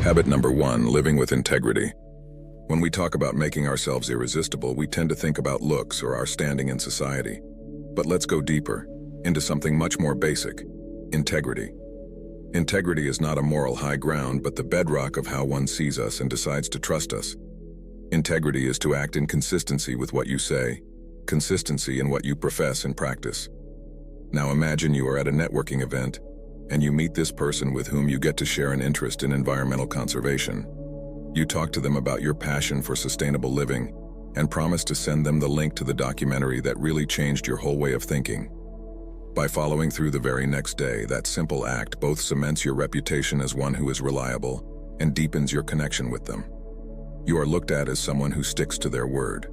Habit number 1, living with integrity. When we talk about making ourselves irresistible, we tend to think about looks or our standing in society. But let's go deeper, into something much more basic: integrity. Integrity is not a moral high ground, but the bedrock of how one sees us and decides to trust us. Integrity is to act in consistency with what you say, consistency in what you profess and practice. Now imagine you are at a networking event, and you meet this person with whom you get to share an interest in environmental conservation. You talk to them about your passion for sustainable living, and promise to send them the link to the documentary that really changed your whole way of thinking. By following through the very next day, that simple act both cements your reputation as one who is reliable and deepens your connection with them. You are looked at as someone who sticks to their word.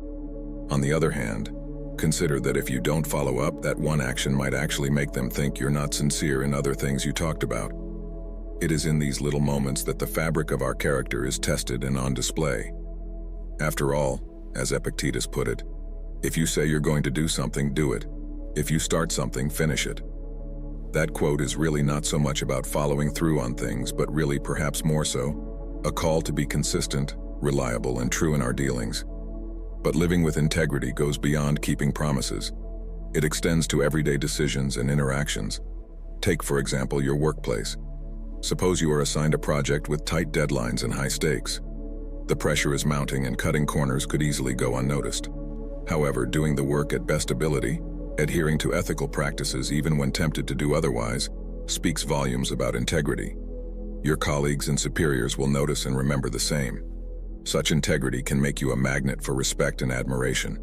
On the other hand, consider that if you don't follow up, that one action might actually make them think you're not sincere in other things you talked about. It is in these little moments that the fabric of our character is tested and on display. After all, as Epictetus put it, if you say you're going to do something, do it. If you start something, finish it. That quote is really not so much about following through on things, but really perhaps more so, a call to be consistent, reliable, and true in our dealings. But living with integrity goes beyond keeping promises. It extends to everyday decisions and interactions. Take, for example, your workplace. Suppose you are assigned a project with tight deadlines and high stakes. The pressure is mounting and cutting corners could easily go unnoticed. However, doing the work at best ability, adhering to ethical practices even when tempted to do otherwise, speaks volumes about integrity. Your colleagues and superiors will notice and remember the same. Such integrity can make you a magnet for respect and admiration,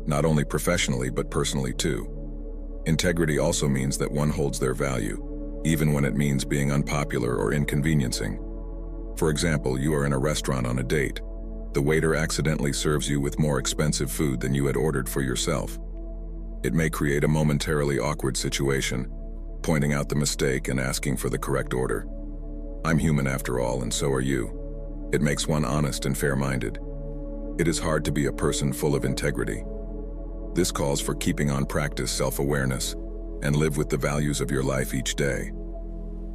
not only professionally but personally too. Integrity also means that one holds their value, even when it means being unpopular or inconveniencing. For example, you are in a restaurant on a date. The waiter accidentally serves you with more expensive food than you had ordered for yourself. It may create a momentarily awkward situation, pointing out the mistake and asking for the correct order. I'm human after all, and so are you. It makes one honest and fair-minded. It is hard to be a person full of integrity. This calls for keeping on practice self-awareness and live with the values of your life each day.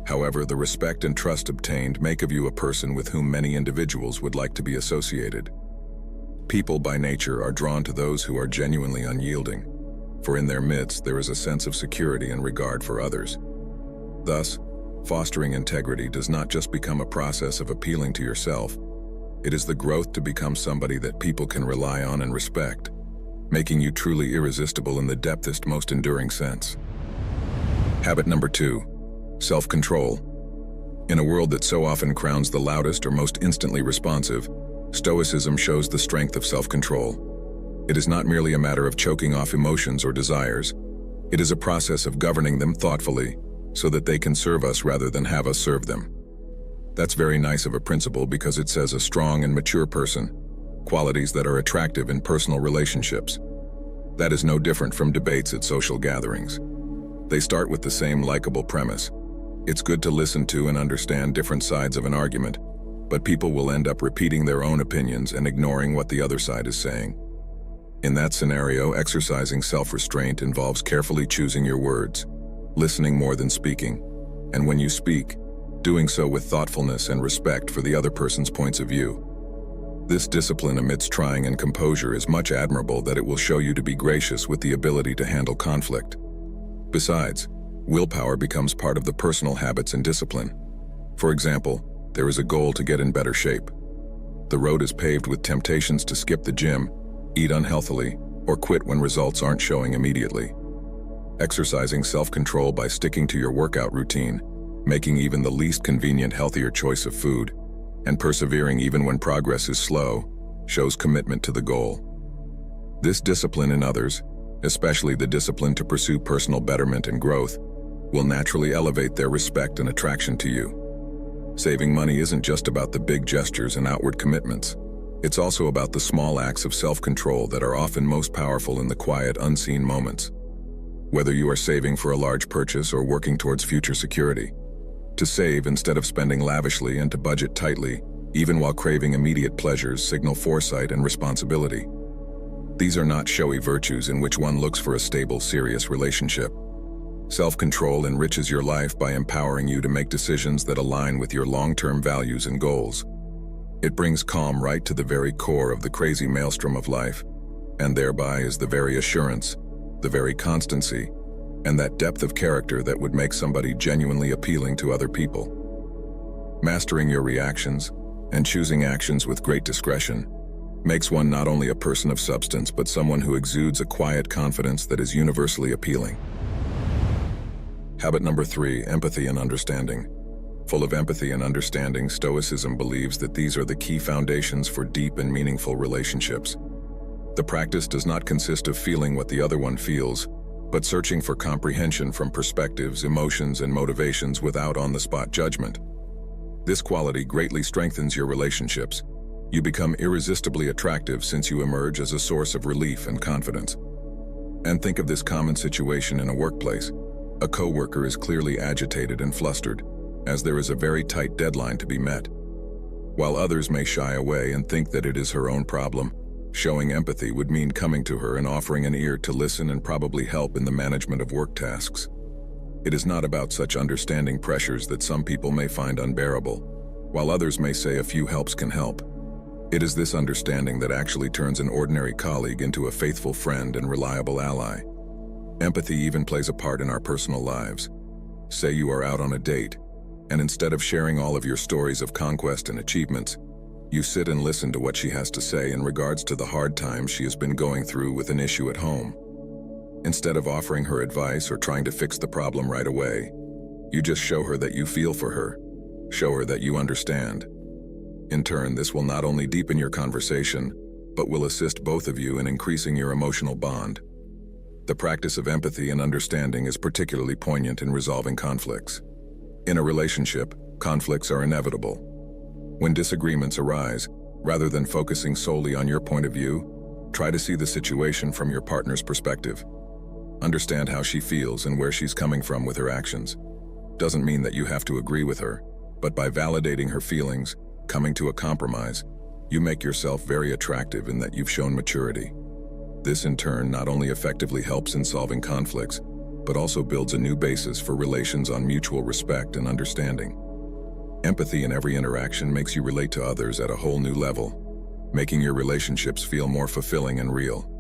However, the respect and trust obtained make of you a person with whom many individuals would like to be associated. People by nature are drawn to those who are genuinely unyielding, for in their midst there is a sense of security and regard for others. Thus, fostering integrity does not just become a process of appealing to yourself. It is the growth to become somebody that people can rely on and respect, making you truly irresistible in the depthest, most enduring sense. Habit number 2, self-control. In a world that so often crowns the loudest or most instantly responsive, Stoicism shows the strength of self-control. It is not merely a matter of choking off emotions or desires. It is a process of governing them thoughtfully, so that they can serve us rather than have us serve them. That's very nice of a principle because it says a strong and mature person, qualities that are attractive in personal relationships. That is no different from debates at social gatherings. They start with the same likable premise. It's good to listen to and understand different sides of an argument, but people will end up repeating their own opinions and ignoring what the other side is saying. In that scenario, exercising self-restraint involves carefully choosing your words, listening more than speaking, and when you speak, doing so with thoughtfulness and respect for the other person's points of view. This discipline amidst trying and composure is much admirable that it will show you to be gracious with the ability to handle conflict. Besides, willpower becomes part of the personal habits and discipline. For example, there is a goal to get in better shape. The road is paved with temptations to skip the gym, eat unhealthily, or quit when results aren't showing immediately. Exercising self-control by sticking to your workout routine, making even the least convenient healthier choice of food, and persevering even when progress is slow, shows commitment to the goal. This discipline in others, especially the discipline to pursue personal betterment and growth, will naturally elevate their respect and attraction to you. Saving money isn't just about the big gestures and outward commitments. It's also about the small acts of self-control that are often most powerful in the quiet, unseen moments. Whether you are saving for a large purchase or working towards future security, to save instead of spending lavishly and to budget tightly, even while craving immediate pleasures, signal foresight and responsibility. These are not showy virtues in which one looks for a stable, serious relationship. Self-control enriches your life by empowering you to make decisions that align with your long-term values and goals. It brings calm right to the very core of the crazy maelstrom of life, and thereby is the very assurance, the very constancy, and that depth of character that would make somebody genuinely appealing to other people. Mastering your reactions and choosing actions with great discretion makes one not only a person of substance but someone who exudes a quiet confidence that is universally appealing. Habit number 3, empathy and understanding. Full of empathy and understanding, Stoicism believes that these are the key foundations for deep and meaningful relationships. The practice does not consist of feeling what the other one feels, but searching for comprehension from perspectives, emotions, and motivations without on-the-spot judgment. This quality greatly strengthens your relationships. You become irresistibly attractive since you emerge as a source of relief and confidence. And think of this common situation in a workplace. A co-worker is clearly agitated and flustered, as there is a very tight deadline to be met. While others may shy away and think that it is her own problem, showing empathy would mean coming to her and offering an ear to listen and probably help in the management of work tasks. It is not about such understanding pressures that some people may find unbearable, while others may say a few helps can help. It is this understanding that actually turns an ordinary colleague into a faithful friend and reliable ally. Empathy even plays a part in our personal lives. Say you are out on a date, and instead of sharing all of your stories of conquest and achievements, you sit and listen to what she has to say in regards to the hard times she has been going through with an issue at home. Instead of offering her advice or trying to fix the problem right away, you just show her that you feel for her, show her that you understand. In turn, this will not only deepen your conversation, but will assist both of you in increasing your emotional bond. The practice of empathy and understanding is particularly poignant in resolving conflicts. In a relationship, conflicts are inevitable. When disagreements arise, rather than focusing solely on your point of view, try to see the situation from your partner's perspective. Understand how she feels and where she's coming from with her actions. Doesn't mean that you have to agree with her, but by validating her feelings, coming to a compromise, you make yourself very attractive in that you've shown maturity. This in turn not only effectively helps in solving conflicts, but also builds a new basis for relations on mutual respect and understanding. Empathy in every interaction makes you relate to others at a whole new level, making your relationships feel more fulfilling and real.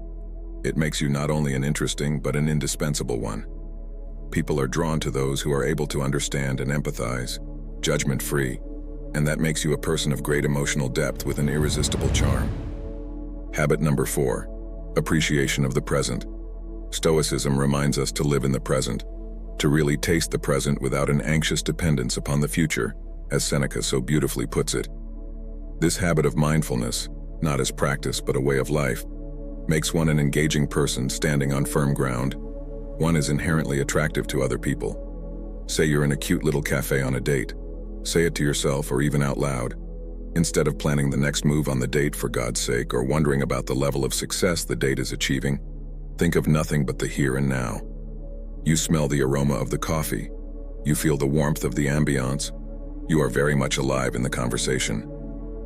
It makes you not only an interesting but an indispensable one. People are drawn to those who are able to understand and empathize, judgment-free, and that makes you a person of great emotional depth with an irresistible charm. Habit number 4. Appreciation of the present. Stoicism reminds us to live in the present, to really taste the present without an anxious dependence upon the future, as Seneca so beautifully puts it. This habit of mindfulness, not as practice but a way of life, makes one an engaging person standing on firm ground. One is inherently attractive to other people. Say you're in a cute little cafe on a date. Say it to yourself or even out loud. Instead of planning the next move on the date for God's sake or wondering about the level of success the date is achieving, think of nothing but the here and now. You smell the aroma of the coffee. You feel the warmth of the ambiance. You are very much alive in the conversation.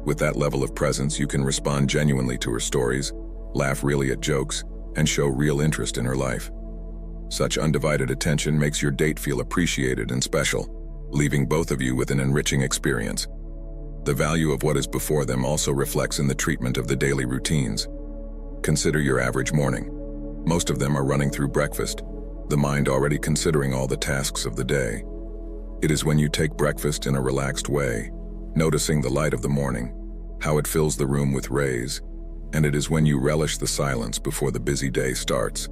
With that level of presence, you can respond genuinely to her stories, laugh really at jokes, and show real interest in her life. Such undivided attention makes your date feel appreciated and special, leaving both of you with an enriching experience. The value of what is before them also reflects in the treatment of the daily routines. Consider your average morning. Most of them are running through breakfast, the mind already considering all the tasks of the day. It is when you take breakfast in a relaxed way, noticing the light of the morning, how it fills the room with rays, and it is when you relish the silence before the busy day starts.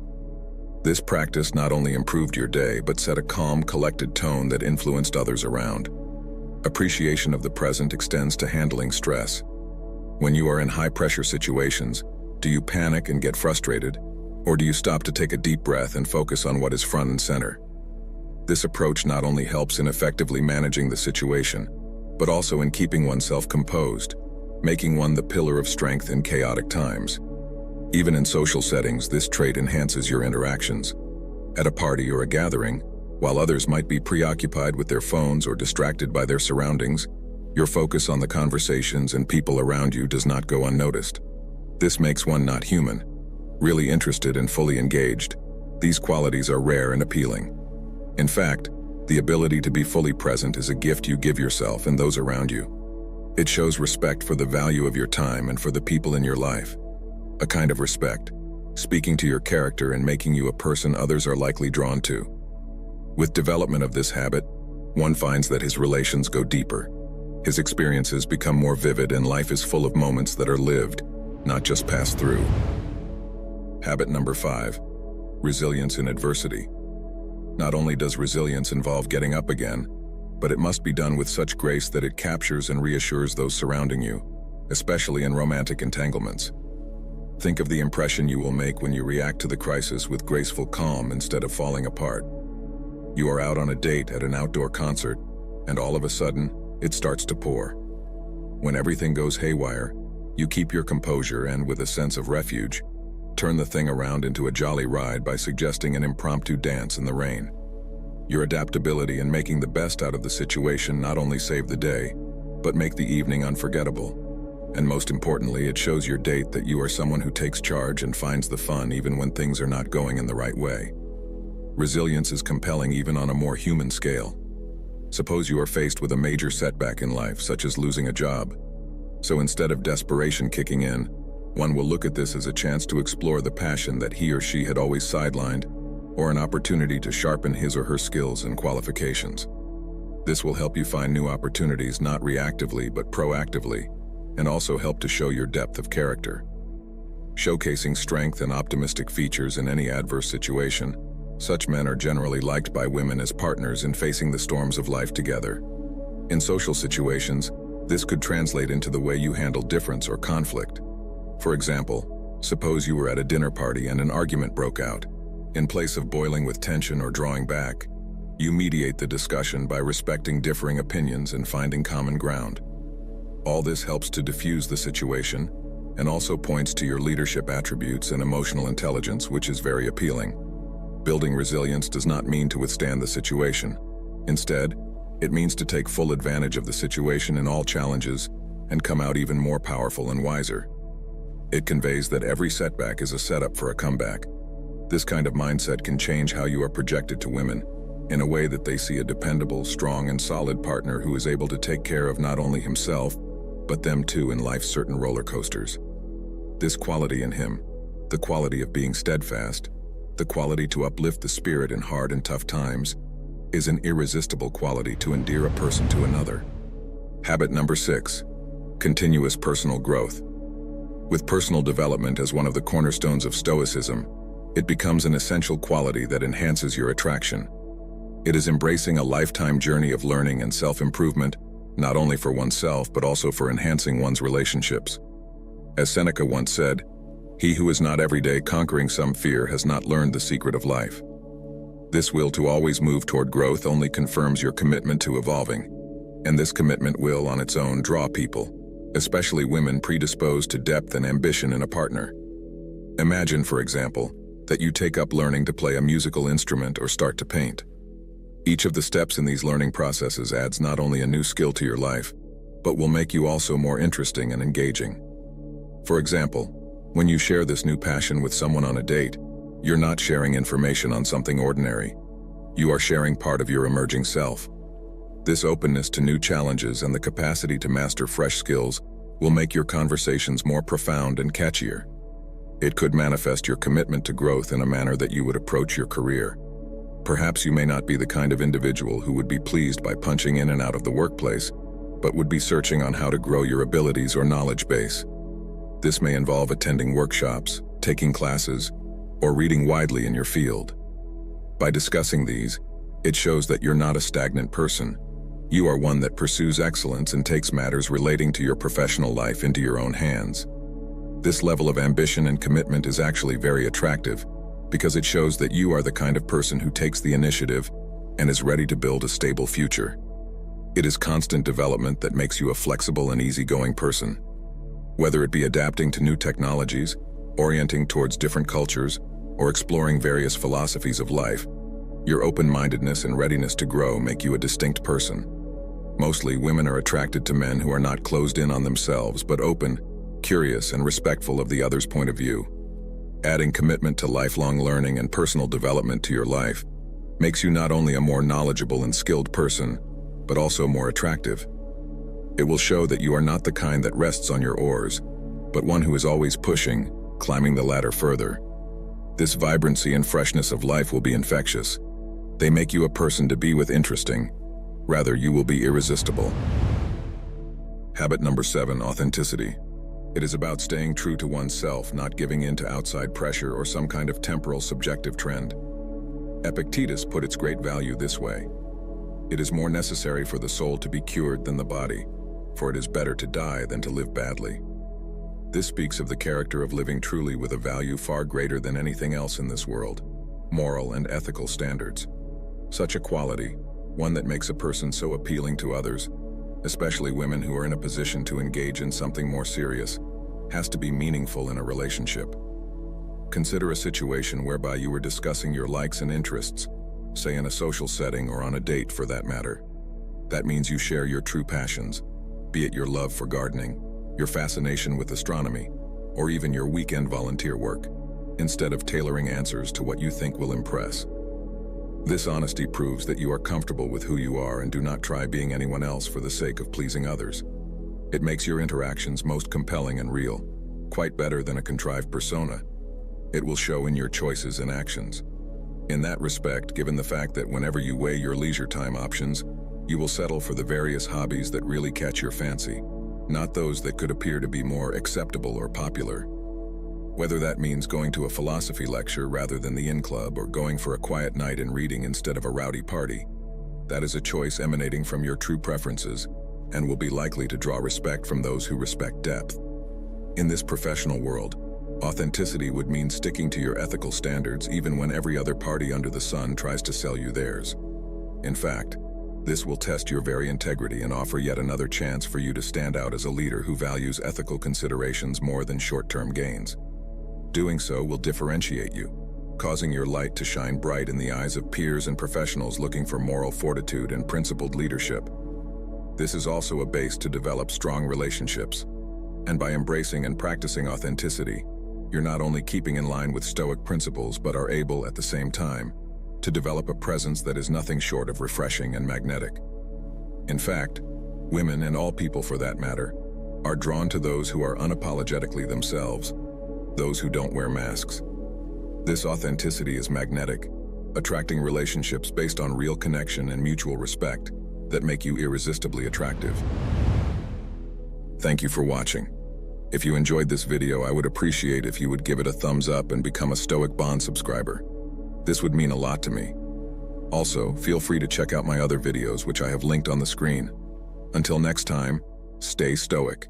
This practice not only improved your day, but set a calm, collected tone that influenced others around. Appreciation of the present extends to handling stress. When you are in high-pressure situations, do you panic and get frustrated, or do you stop to take a deep breath and focus on what is front and center? This approach not only helps in effectively managing the situation, but also in keeping oneself composed, making one the pillar of strength in chaotic times. Even in social settings, this trait enhances your interactions. At a party or a gathering, while others might be preoccupied with their phones or distracted by their surroundings, your focus on the conversations and people around you does not go unnoticed. This makes one not human, really interested and fully engaged. These qualities are rare and appealing. In fact, the ability to be fully present is a gift you give yourself and those around you. It shows respect for the value of your time and for the people in your life. A kind of respect, speaking to your character and making you a person others are likely drawn to. With development of this habit, one finds that his relations go deeper. His experiences become more vivid and life is full of moments that are lived, not just passed through. Habit number 5, resilience in adversity. Not only does resilience involve getting up again, but it must be done with such grace that it captures and reassures those surrounding you, especially in romantic entanglements. Think of the impression you will make when you react to the crisis with graceful calm instead of falling apart. You are out on a date at an outdoor concert, and all of a sudden, it starts to pour. When everything goes haywire, you keep your composure and, with a sense of refuge, turn the thing around into a jolly ride by suggesting an impromptu dance in the rain. Your adaptability in making the best out of the situation not only save the day, but make the evening unforgettable. And most importantly, it shows your date that you are someone who takes charge and finds the fun even when things are not going in the right way. Resilience is compelling even on a more human scale. Suppose you are faced with a major setback in life, such as losing a job. So instead of desperation kicking in, one will look at this as a chance to explore the passion that he or she had always sidelined, or an opportunity to sharpen his or her skills and qualifications. This will help you find new opportunities not reactively but proactively, and also help to show your depth of character. Showcasing strength and optimistic features in any adverse situation, such men are generally liked by women as partners in facing the storms of life together. In social situations, this could translate into the way you handle difference or conflict. For example, suppose you were at a dinner party and an argument broke out. In place of boiling with tension or drawing back, you mediate the discussion by respecting differing opinions and finding common ground. All this helps to diffuse the situation and also points to your leadership attributes and emotional intelligence, which is very appealing. Building resilience does not mean to withstand the situation. Instead, it means to take full advantage of the situation in all challenges and come out even more powerful and wiser. It conveys that every setback is a setup for a comeback. This kind of mindset can change how you are projected to women, in a way that they see a dependable, strong, and solid partner who is able to take care of not only himself, but them too in life's certain roller coasters. This quality in him, the quality of being steadfast, the quality to uplift the spirit in hard and tough times, is an irresistible quality to endear a person to another. Habit number 6, continuous personal growth. With personal development as one of the cornerstones of Stoicism, it becomes an essential quality that enhances your attraction. It is embracing a lifetime journey of learning and self-improvement, not only for oneself but also for enhancing one's relationships. As Seneca once said, "He who is not every day conquering some fear has not learned the secret of life." This will to always move toward growth only confirms your commitment to evolving, and this commitment will on its own draw people, especially women predisposed to depth and ambition in a partner. Imagine, for example, that you take up learning to play a musical instrument or start to paint. Each of the steps in these learning processes adds not only a new skill to your life, but will make you also more interesting and engaging. For example, when you share this new passion with someone on a date, you're not sharing information on something ordinary. You are sharing part of your emerging self. This openness to new challenges and the capacity to master fresh skills will make your conversations more profound and catchier. It could manifest your commitment to growth in a manner that you would approach your career. Perhaps you may not be the kind of individual who would be pleased by punching in and out of the workplace, but would be searching on how to grow your abilities or knowledge base. This may involve attending workshops, taking classes, or reading widely in your field. By discussing these, it shows that you're not a stagnant person. You are one that pursues excellence and takes matters relating to your professional life into your own hands. This level of ambition and commitment is actually very attractive because it shows that you are the kind of person who takes the initiative and is ready to build a stable future. It is constant development that makes you a flexible and easygoing person. Whether it be adapting to new technologies, orienting towards different cultures, or exploring various philosophies of life, your open-mindedness and readiness to grow make you a distinct person. Mostly, women are attracted to men who are not closed in on themselves, but open, curious, and respectful of the other's point of view. Adding commitment to lifelong learning and personal development to your life makes you not only a more knowledgeable and skilled person, but also more attractive. It will show that you are not the kind that rests on your oars, but one who is always pushing, climbing the ladder further. This vibrancy and freshness of life will be infectious. They make you a person to be with interesting. Rather, you will be irresistible. Habit number 7, authenticity. It is about staying true to oneself, not giving in to outside pressure or some kind of temporal subjective trend. Epictetus put its great value this way: "It is more necessary for the soul to be cured than the body, for it is better to die than to live badly." This speaks of the character of living truly with a value far greater than anything else in this world: moral and ethical standards. Such a quality, one that makes a person so appealing to others, especially women who are in a position to engage in something more serious, has to be meaningful in a relationship. Consider a situation whereby you were discussing your likes and interests, say in a social setting or on a date for that matter. That means you share your true passions, be it your love for gardening, your fascination with astronomy, or even your weekend volunteer work, instead of tailoring answers to what you think will impress. This honesty proves that you are comfortable with who you are and do not try being anyone else for the sake of pleasing others. It makes your interactions most compelling and real, quite better than a contrived persona. It will show in your choices and actions. In that respect, given the fact that whenever you weigh your leisure time options, you will settle for the various hobbies that really catch your fancy, not those that could appear to be more acceptable or popular. Whether that means going to a philosophy lecture rather than the inn club, or going for a quiet night and reading instead of a rowdy party, that is a choice emanating from your true preferences and will be likely to draw respect from those who respect depth. In this professional world, authenticity would mean sticking to your ethical standards even when every other party under the sun tries to sell you theirs. In fact, this will test your very integrity and offer yet another chance for you to stand out as a leader who values ethical considerations more than short-term gains. Doing so will differentiate you, causing your light to shine bright in the eyes of peers and professionals looking for moral fortitude and principled leadership. This is also a base to develop strong relationships. And by embracing and practicing authenticity, you're not only keeping in line with Stoic principles but are able, at the same time, to develop a presence that is nothing short of refreshing and magnetic. In fact, women, and all people for that matter, are drawn to those who are unapologetically themselves, those who don't wear masks. This authenticity is magnetic, attracting relationships based on real connection and mutual respect that make you irresistibly attractive. Thank you for watching. If you enjoyed this video, I would appreciate if you would give it a thumbs up and become a Stoic Bond subscriber. This would mean a lot to me. Also, feel free to check out my other videos, which I have linked on the screen. Until next time, stay stoic.